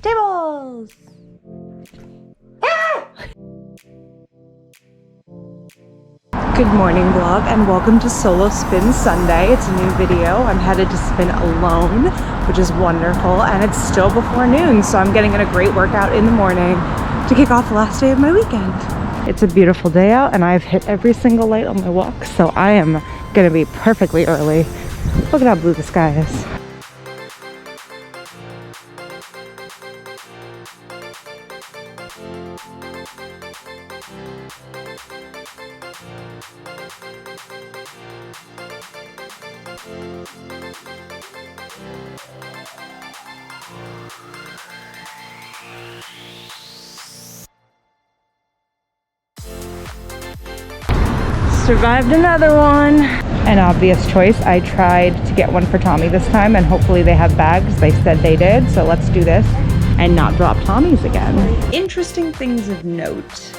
Tables! Ah! Good morning vlog and welcome to Solo Spin Sunday. It's a new video. I'm headed to spin alone, which is wonderful, and it's still before noon, so I'm getting in a great workout in the morning to kick off the last day of my weekend. It's a beautiful day out and I've hit every single light on my walk, so I am gonna be perfectly early. Look at how blue the sky is. Survived another one. An obvious choice. I tried to get one for Tommy this time and hopefully they have bags. They said they did, so let's do this and not drop Tommy's again. Interesting things of note.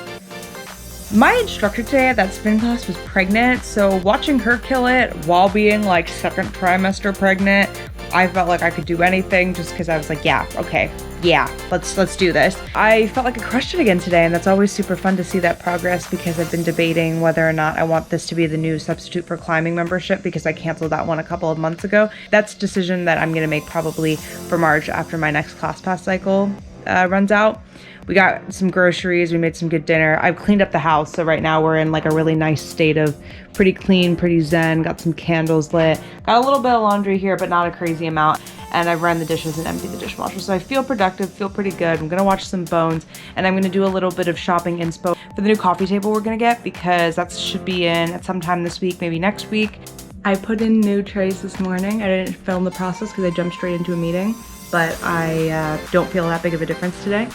My instructor today at that spin class was pregnant, so watching her kill it while being like second trimester pregnant, I felt like I could do anything just because I was like, yeah, okay, yeah, let's do this. I felt like I crushed it again today, and that's always super fun to see that progress because I've been debating whether or not I want this to be the new substitute for climbing membership because I canceled that one a couple of months ago. That's a decision that I'm gonna make probably for March after my next class pass cycle runs out. We got some groceries, we made some good dinner. I've cleaned up the house, so right now we're in like a really nice state of pretty clean, pretty zen, got some candles lit. Got a little bit of laundry here, but not a crazy amount. And I've run the dishes and emptied the dishwasher. So I feel productive, feel pretty good. I'm gonna watch some Bones and I'm gonna do a little bit of shopping inspo for the new coffee table we're gonna get because that should be in at some time this week, maybe next week. I put in new trays this morning. I didn't film the process because I jumped straight into a meeting, but I don't feel that big of a difference today.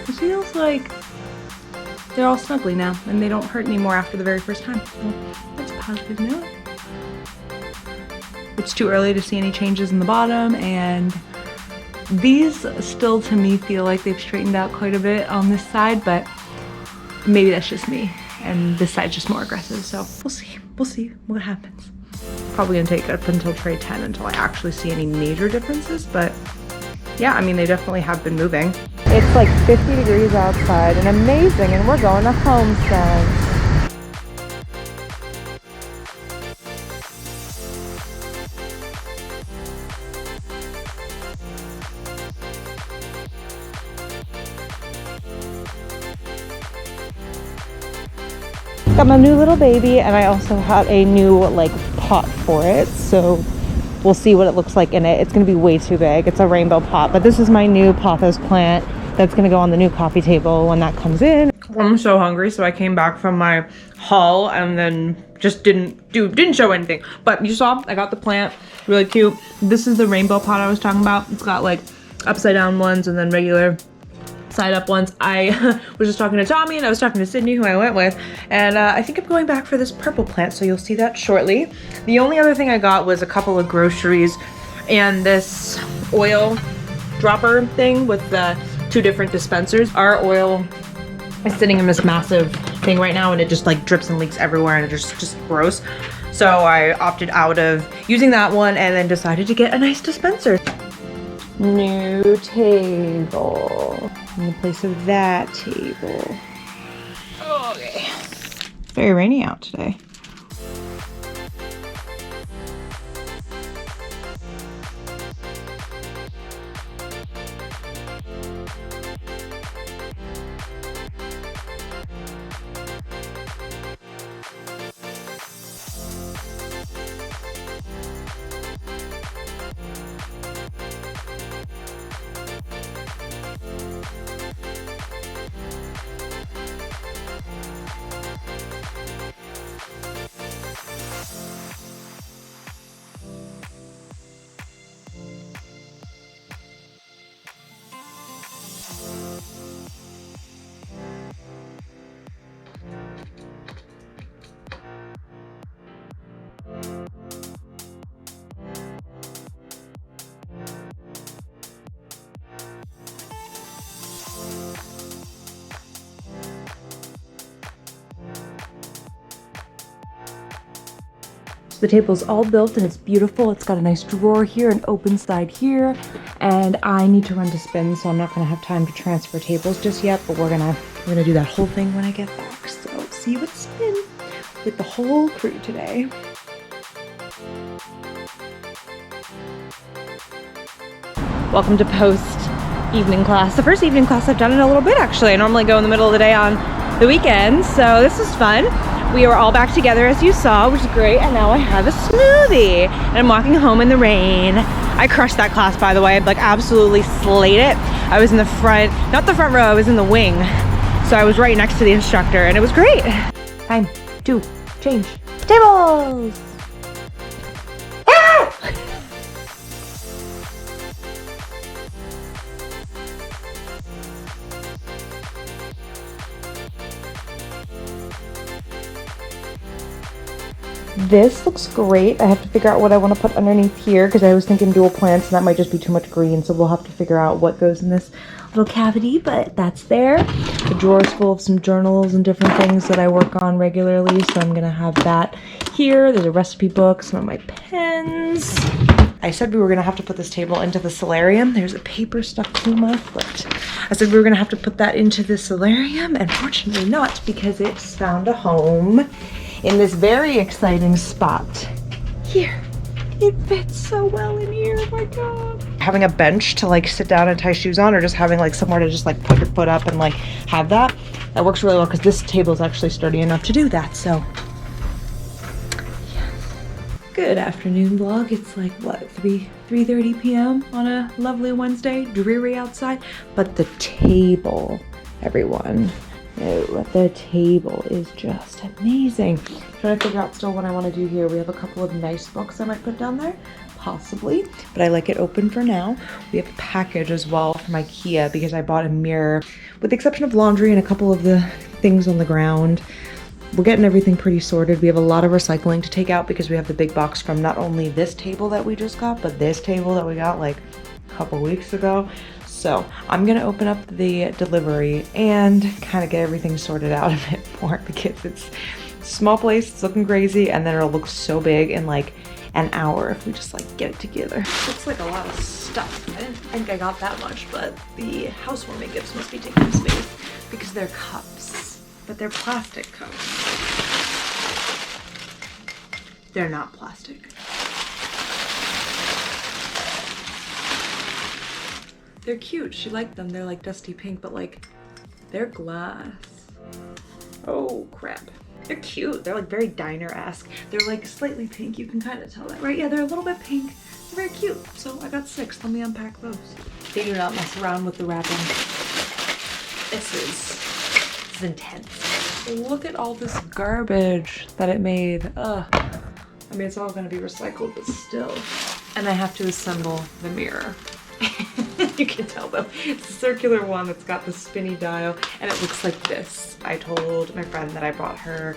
It feels like they're all snuggly now and they don't hurt anymore after the very first time. So that's a positive note. It's too early to see any changes in the bottom, and these still to me feel like they've straightened out quite a bit on this side, but maybe that's just me and this side's just more aggressive. So we'll see what happens. Probably gonna take up until tray 10 until I actually see any major differences, but yeah, I mean, they definitely have been moving. It's like 50 degrees outside and amazing, and we're going to Homestead. Got my new little baby, and I also had a new like pot for it, so we'll see what it looks like in it. It's gonna be way too big. It's a rainbow pot, but this is my new pothos plant that's gonna go on the new coffee table when that comes in. I'm so hungry, so I came back from my haul and then just didn't show anything. But you saw, I got the plant, really cute. This is the rainbow pot I was talking about. It's got like upside down ones and then regular side up ones. I was just talking to Tommy and I was talking to Sydney, who I went with, and I think I'm going back for this purple plant, so you'll see that shortly. The only other thing I got was a couple of groceries and this oil dropper thing with the 2 different dispensers. Our oil is sitting in this massive thing right now and it just like drips and leaks everywhere and it's just gross. So I opted out of using that one and then decided to get a nice dispenser. New table in the place of that table. Okay. It's very rainy out today. So the table's all built and it's beautiful. It's got a nice drawer here, an open side here, and I need to run to spin, so I'm not gonna have time to transfer tables just yet, but we're gonna do that whole thing when I get back. So see you at spin with the whole crew today. Welcome to post evening class. The first evening class I've done in a little bit, actually. I normally go in the middle of the day on the weekends, so this is fun. We were all back together as you saw, which is great, and now I have a smoothie. And I'm walking home in the rain. I crushed that class, by the way. I like absolutely slayed it. I was in the front, not the front row, I was in the wing. So I was right next to the instructor, and it was great. Time to change tables. This looks great. I have to figure out what I want to put underneath here because I was thinking dual plants and that might just be too much green, so we'll have to figure out what goes in this little cavity, but that's there. The drawer is full of some journals and different things that I work on regularly, so I'm gonna have that here. There's a recipe book, some of my pens. I said we were gonna have to put this table into the solarium. There's a paper stuck to my foot. I said we were gonna have to put that into the solarium, and fortunately not, because it's found a home in this very exciting spot here. It fits so well in here, oh my god. Having a bench to like sit down and tie shoes on, or just having like somewhere to just like put your foot up and like have that works really well, because this table is actually sturdy enough to do that. So yes. Good afternoon vlog. It's like what, 3:30 p.m. on a lovely Wednesday, dreary outside, but the table, everyone, no, the table is just amazing. Trying to figure out still what I want to do here. We have a couple of nice books I might put down there, possibly, but I like it open for now. We have a package as well from IKEA because I bought a mirror, with the exception of laundry and a couple of the things on the ground. We're getting everything pretty sorted. We have a lot of recycling to take out because we have the big box from not only this table that we just got, but this table that we got like a couple weeks ago. So I'm gonna open up the delivery and kind of get everything sorted out a bit more, because it's a small place, it's looking crazy, and then it'll look so big in like an hour if we just like get it together. Looks like a lot of stuff. I didn't think I got that much, but the housewarming gifts must be taking space because they're cups, but they're plastic cups. They're not plastic. They're cute. She liked them. They're like dusty pink, but like they're glass. Oh crap. They're cute. They're like very diner-esque. They're like slightly pink. You can kind of tell that, right? Yeah, they're a little bit pink. They're very cute. So I got 6. Let me unpack those. They do not mess around with the wrapping. This is intense. Look at all this garbage that it made. Ugh. I mean, it's all gonna be recycled, but still. And I have to assemble the mirror. You can tell though, it's a circular one that's got the spinny dial, and it looks like this. I told my friend that I brought her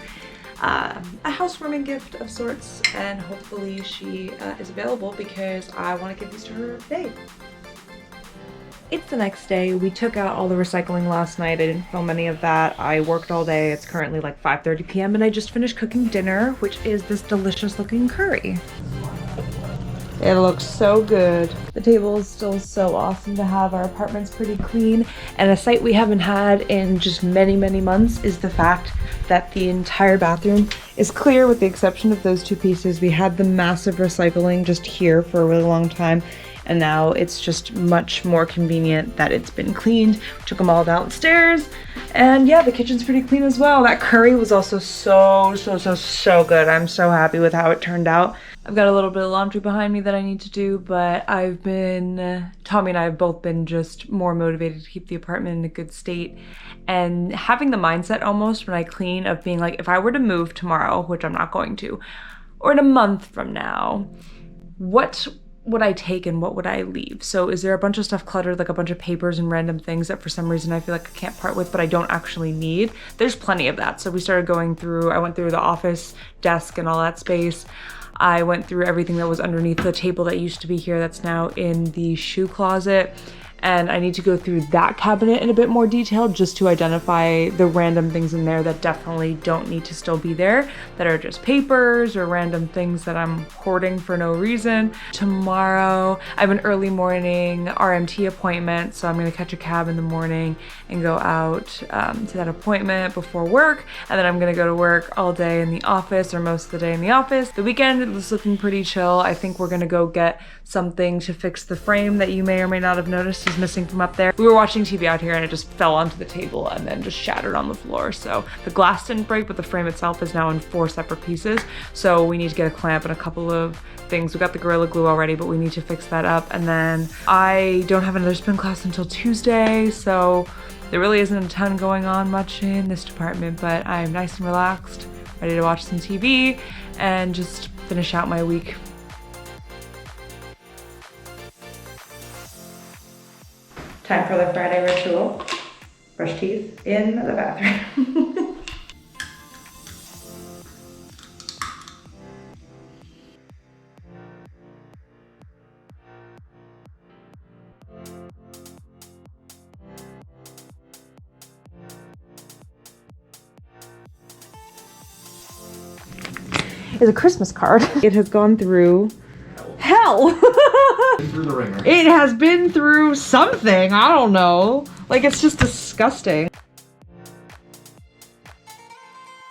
a housewarming gift of sorts, and hopefully she is available because I want to give these to her today. It's the next day. We took out all the recycling last night. I didn't film any of that. I worked all day. It's currently like 5:30 p.m. and I just finished cooking dinner, which is this delicious looking curry. It looks so good. The table is still so awesome to have. Our apartment's pretty clean, and a sight we haven't had in just many, many months is the fact that the entire bathroom is clear with the exception of those 2 pieces. We had the massive recycling just here for a really long time, and now it's just much more convenient that it's been cleaned. We took them all downstairs, and yeah, the kitchen's pretty clean as well. That curry was also so good. I'm so happy with how it turned out. I've got a little bit of laundry behind me that I need to do, but I've been, Tommy and I have both been just more motivated to keep the apartment in a good state, and having the mindset almost when I clean of being like, if I were to move tomorrow, which I'm not going to, or in a month from now, what would I take and what would I leave? So is there a bunch of stuff cluttered, like a bunch of papers and random things that for some reason I feel like I can't part with, but I don't actually need? There's plenty of that. So we started going through, I went through the office desk and all that space. I went through everything that was underneath the table that used to be here that's now in the shoe closet. and I need to go through that cabinet in a bit more detail just to identify the random things in there that definitely don't need to still be there, that are just papers or random things that I'm hoarding for no reason. Tomorrow I have an early morning RMT appointment, so I'm gonna catch a cab in the morning and go out to that appointment before work, and then I'm gonna go to work all day in the office, or most of the day in the office. The weekend was looking pretty chill. I think we're gonna go get something to fix the frame that you may or may not have noticed is missing from up there. We were watching TV out here and it just fell onto the table and then just shattered on the floor. So the glass didn't break, but the frame itself is now in 4 separate pieces. So we need to get a clamp and a couple of things. We got the Gorilla Glue already, but we need to fix that up. And then I don't have another spin class until Tuesday, so there really isn't a ton going on much in this department, but I'm nice and relaxed, ready to watch some TV and just finish out my week. Time for the Friday ritual. Brush teeth in the bathroom. Is a Christmas card. It has gone through hell. Through the ringer. It has been through something, I don't know. Like, it's just disgusting.